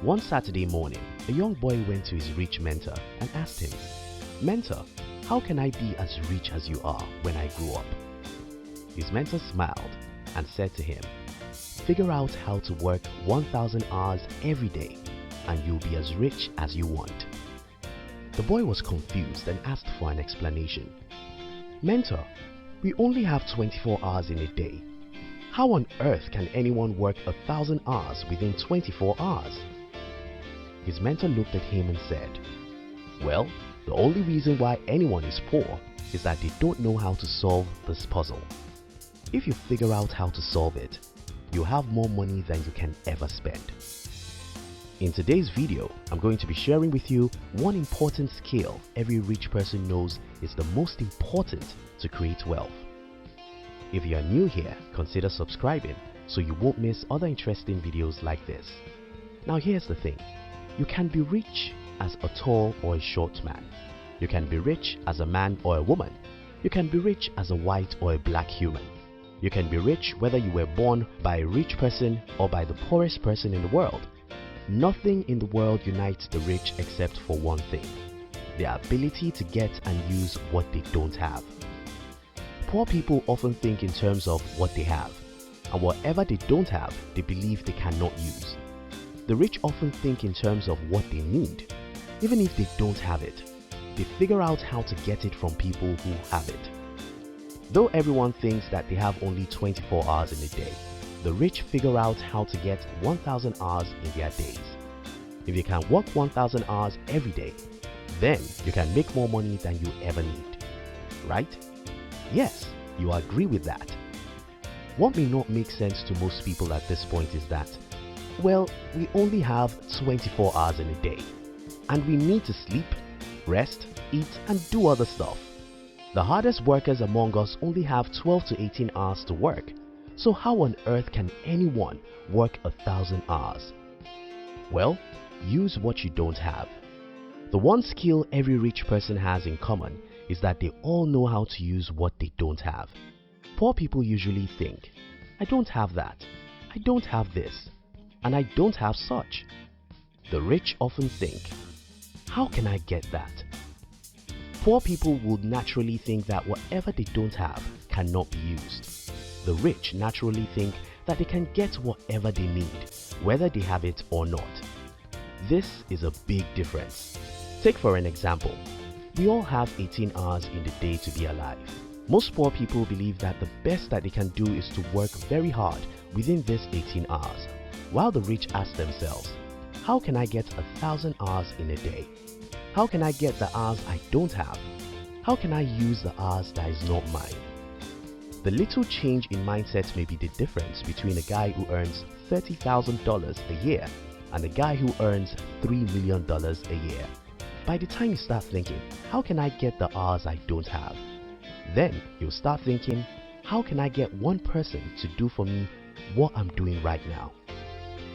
One Saturday morning, a young boy went to his rich mentor and asked him, "Mentor, how can I be as rich as you are when I grow up?" His mentor smiled and said to him, "Figure out how to work 1,000 hours every day and you'll be as rich as you want." The boy was confused and asked for an explanation. "Mentor, we only have 24 hours in a day. How on earth can anyone work 1,000 hours within 24 hours? His mentor looked at him and said, "Well, the only reason why anyone is poor is that they don't know how to solve this puzzle. If you figure out how to solve it, you have more money than you can ever spend." In today's video, I'm going to be sharing with you one important skill every rich person knows is the most important to create wealth. If you are new here, consider subscribing so you won't miss other interesting videos like this. Now here's the thing. You can be rich as a tall or a short man. You can be rich as a man or a woman. You can be rich as a white or a black human. You can be rich whether you were born by a rich person or by the poorest person in the world. Nothing in the world unites the rich except for one thing: their ability to get and use what they don't have. Poor people often think in terms of what they have, and whatever they don't have, they believe they cannot use. The rich often think in terms of what they need. Even if they don't have it, they figure out how to get it from people who have it. Though everyone thinks that they have only 24 hours in a day, the rich figure out how to get 1,000 hours in their days. If you can work 1,000 hours every day, then you can make more money than you ever need. Right? Yes, you agree with that. What may not make sense to most people at this point is that, well, we only have 24 hours in a day, and we need to sleep, rest, eat, and do other stuff. The hardest workers among us only have 12 to 18 hours to work, so how on earth can anyone work 1,000 hours? Well, use what you don't have. The one skill every rich person has in common is that they all know how to use what they don't have. Poor people usually think, "I don't have that, I don't have this, and I don't have such." The rich often think, "How can I get that?" Poor people would naturally think that whatever they don't have cannot be used. The rich naturally think that they can get whatever they need, whether they have it or not. This is a big difference. Take for an example, we all have 18 hours in the day to be alive. Most poor people believe that the best that they can do is to work very hard within this 18 hours, while the rich ask themselves, "How can I get 1,000 hours in a day? How can I get the hours I don't have? How can I use the hours that is not mine?" The little change in mindset may be the difference between a guy who earns $30,000 a year and a guy who earns $3 million a year. By the time you start thinking, "How can I get the hours I don't have?" then you'll start thinking, "How can I get one person to do for me what I'm doing right now?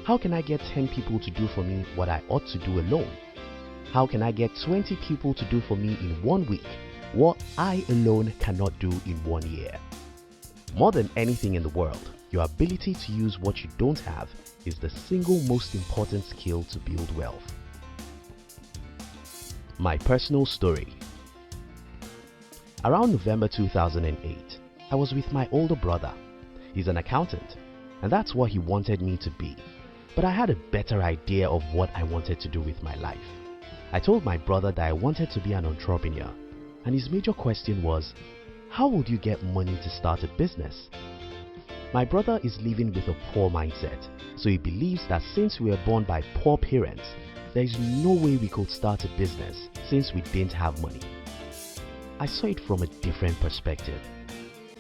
How can I get 10 people to do for me what I ought to do alone? How can I get 20 people to do for me in 1 week what I alone cannot do in 1 year?" More than anything in the world, your ability to use what you don't have is the single most important skill to build wealth. My personal story. Around November 2008, I was with my older brother. He's an accountant, and that's what he wanted me to be. But I had a better idea of what I wanted to do with my life. I told my brother that I wanted to be an entrepreneur, and his major question was, "How would you get money to start a business?" My brother is living with a poor mindset, so he believes that since we were born by poor parents, there is no way we could start a business since we didn't have money. I saw it from a different perspective.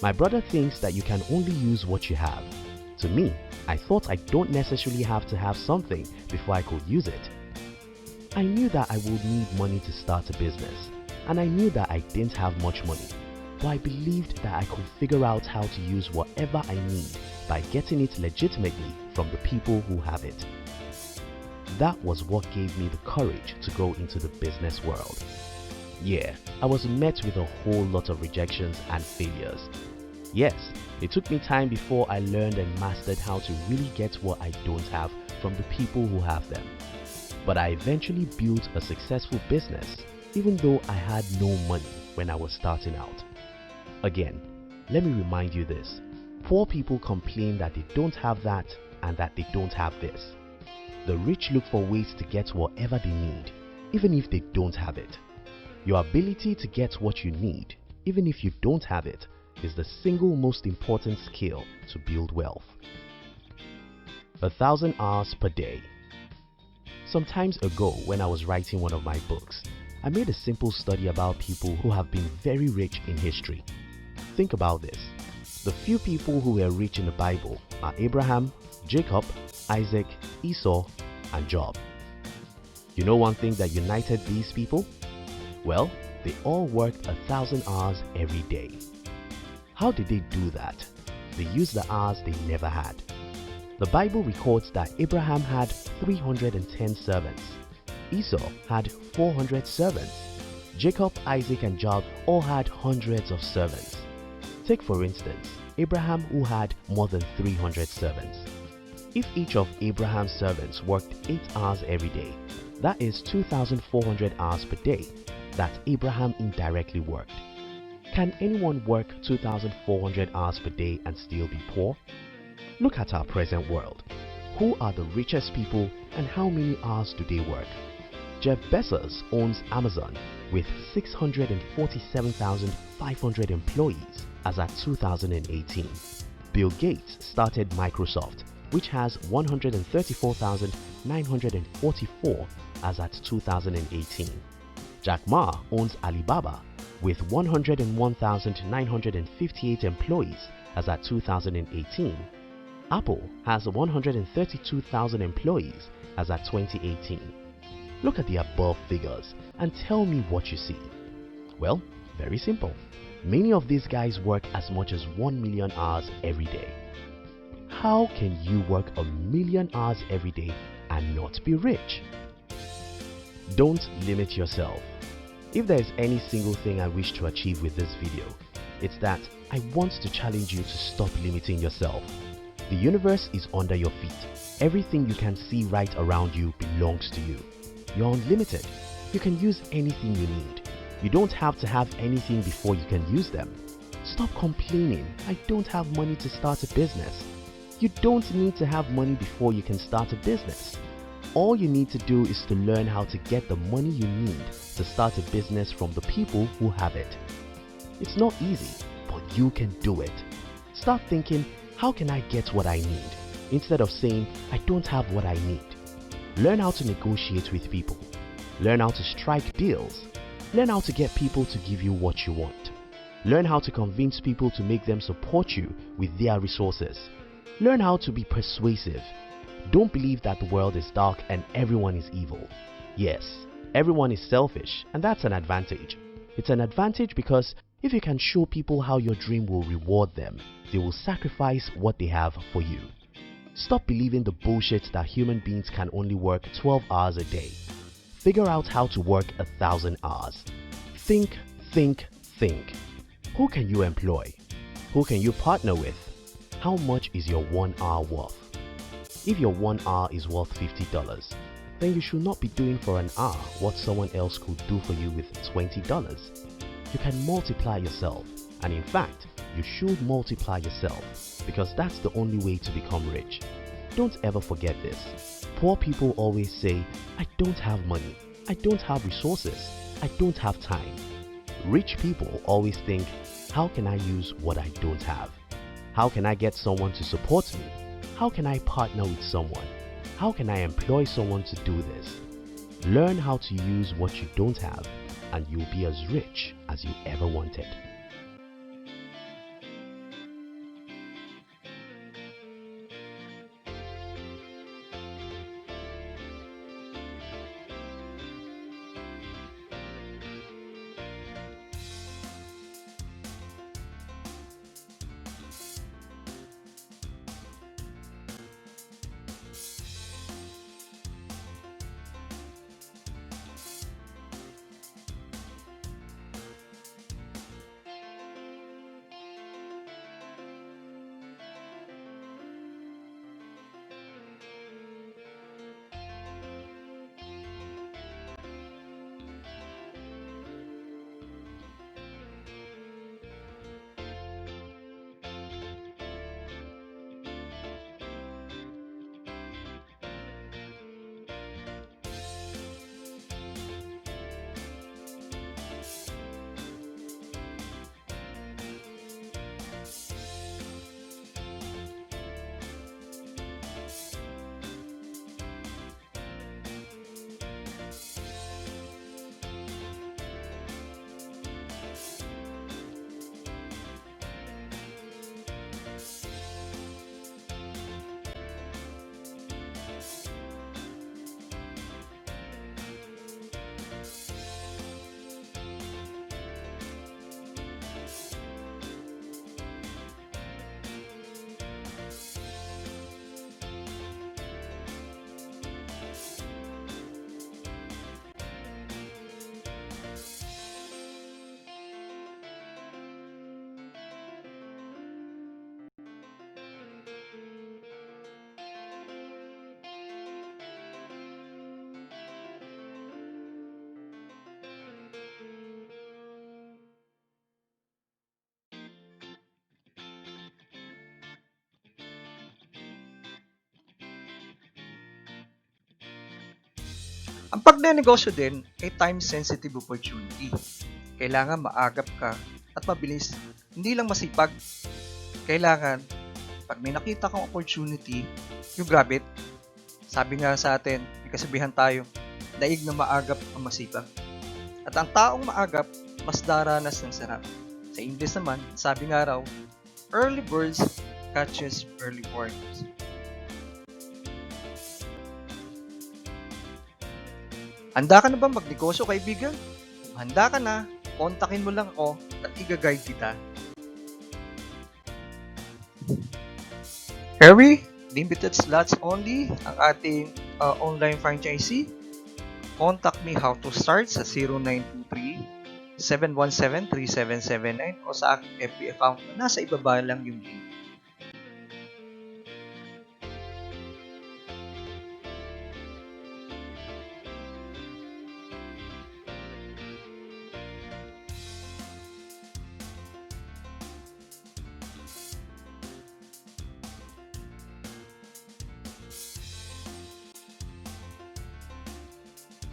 My brother thinks that you can only use what you have. To me, I thought I don't necessarily have to have something before I could use it. I knew that I would need money to start a business, and I knew that I didn't have much money, but I believed that I could figure out how to use whatever I need by getting it legitimately from the people who have it. That was what gave me the courage to go into the business world. Yeah, I was met with a whole lot of rejections and failures. Yes, it took me time before I learned and mastered how to really get what I don't have from the people who have them. But I eventually built a successful business, even though I had no money when I was starting out. Again, let me remind you this. Poor people complain that they don't have that and that they don't have this. The rich look for ways to get whatever they need, even if they don't have it. Your ability to get what you need, even if you don't have it, is the single most important skill to build wealth. 1,000 hours per day. Some times ago, when I was writing one of my books, I made a simple study about people who have been very rich in history. Think about this. The few people who were rich in the Bible are Abraham, Jacob, Isaac, Esau, and Job. You know one thing that united these people? Well, they all worked 1,000 hours every day. How did they do that? They used the hours they never had. The Bible records that Abraham had 310 servants. Esau had 400 servants. Jacob, Isaac, and Job all had hundreds of servants. Take for instance, Abraham, who had more than 300 servants. If each of Abraham's servants worked 8 hours every day, that is 2,400 hours per day that Abraham indirectly worked. Can anyone work 2,400 hours per day and still be poor? Look at our present world. Who are the richest people and how many hours do they work? Jeff Bezos owns Amazon with 647,500 employees as at 2018. Bill Gates started Microsoft, which has 134,944 as at 2018. Jack Ma owns Alibaba with 101,958 employees as at 2018. Apple has 132,000 employees as at 2018. Look at the above figures and tell me what you see. Well, very simple. Many of these guys work as much as 1 million hours every day. How can you work 1 million hours every day and not be rich? Don't limit yourself. If there is any single thing I wish to achieve with this video, it's that I want to challenge you to stop limiting yourself. The universe is under your feet. Everything you can see right around you belongs to you. You're unlimited. You can use anything you need. You don't have to have anything before you can use them. Stop complaining, I don't have money to start a business. You don't need to have money before you can start a business. All you need to do is to learn how to get the money you need to start a business from the people who have it. It's not easy, but you can do it. Start thinking, how can I get what I need? Instead of saying, I don't have what I need. Learn how to negotiate with people. Learn how to strike deals. Learn how to get people to give you what you want. Learn how to convince people to make them support you with their resources. Learn how to be persuasive. Don't believe that the world is dark and everyone is evil. Yes, everyone is selfish, and that's an advantage. It's an advantage because if you can show people how your dream will reward them, they will sacrifice what they have for you. Stop believing the bullshit that human beings can only work 12 hours a day. Figure out how to work 1,000 hours. Think, think, think. Who can you employ? Who can you partner with? How much is your 1 hour worth? If your 1 hour is worth $50, then you should not be doing for an hour what someone else could do for you with $20. You can multiply yourself, and in fact, you should multiply yourself because that's the only way to become rich. Don't ever forget this. Poor people always say, I don't have money, I don't have resources, I don't have time. Rich people always think, how can I use what I don't have? How can I get someone to support me? How can I partner with someone? How can I employ someone to do this? Learn how to use what you don't have, and you'll be as rich as you ever wanted. Ang pagnenegosyo din ay time-sensitive opportunity. Kailangan maagap ka at mabilis, hindi lang masipag. Kailangan, pag may nakita kang opportunity, you grab it. Sabi nga sa atin, may kasabihan tayo, daig na maagap ang masipag. At ang taong maagap, mas daranas ng sarap. Sa English naman, sabi nga raw, early birds catches early worms. Handa ka na ba magnegosyo, kaibigan? Kung handa ka na, kontakin mo lang ako at i-guide kita. Harry, limited slots only ang ating online franchisee. Contact me how to start sa 0923-717-3779 o sa aking FB account na nasa ibaba lang yung link.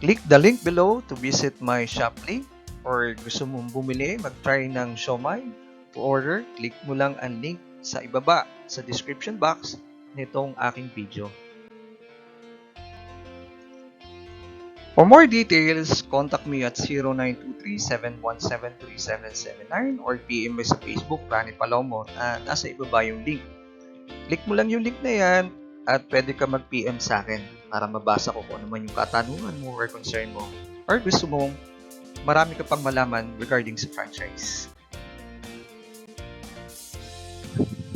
Click the link below to visit my shop link, or gusto mong bumili, mag-try ng Siomai, to order, click mo lang ang link sa ibaba sa description box nitong aking video. For more details, contact me at 0923-717-3779 or PM me sa Facebook, Rani Palomo, na nasa ibaba yung link. Click mo lang yung link na yan at pwede ka mag-PM sa akin para mabasa ko kung ano man yung katanungan mo or concern mo, or gusto mong marami ka pang malaman regarding sa franchise.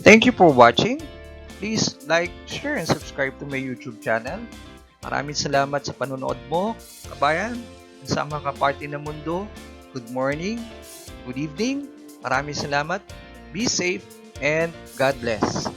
Thank you for watching. Please like, share, and subscribe to my YouTube channel. Maraming salamat sa panonood mo, kabayan, sa mga kaparte ng mundo. Good morning, good evening. Maraming salamat. Be safe and God bless.